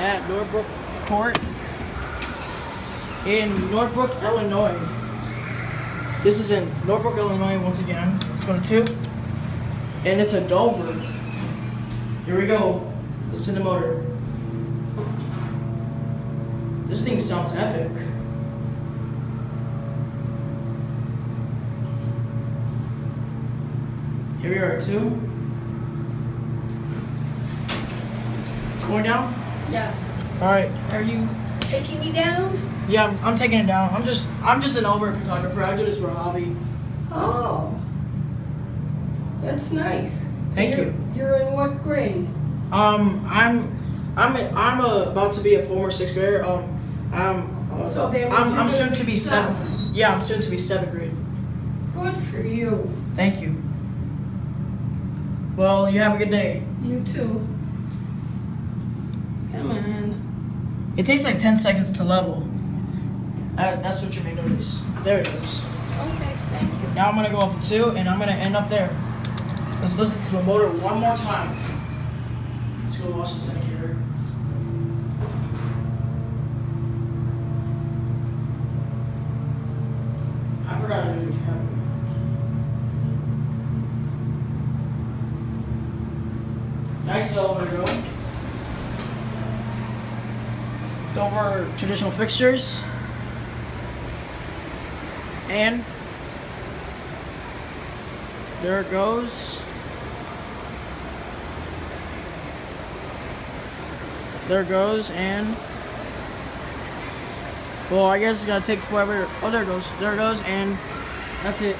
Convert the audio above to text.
at Northbrook Court in Northbrook, Illinois. This is in Northbrook, Illinois once again. Let's go to 2. And it's a Dover. Here we go. Let's in the motor. This thing sounds epic. Here we are at 2. Going down? Yes. Alright. Are you taking me down? Yeah, I'm taking it down. I'm just an Uber photographer. I do this for a hobby. Oh. That's nice. Thank you. You're in what grade? I'm about to be a former 6th grader. So that means I'm you're soon gonna to be be 7. Yeah, I'm soon to be 7th grade. Good for you. Thank you. Well, you have a good day. You too. Come on. It takes like 10 seconds to level. That's what you may notice. There it goes. Okay, thank you. Now I'm gonna go up to 2 and I'm gonna end up there. Let's listen to the motor one more time. Let's go watch this indicator. I forgot to do the camera. Nice elevator going. Over Traditional Fixtures. And there it goes. There it goes, and well, I guess it's gonna take forever. Oh, there it goes. There it goes, and that's it.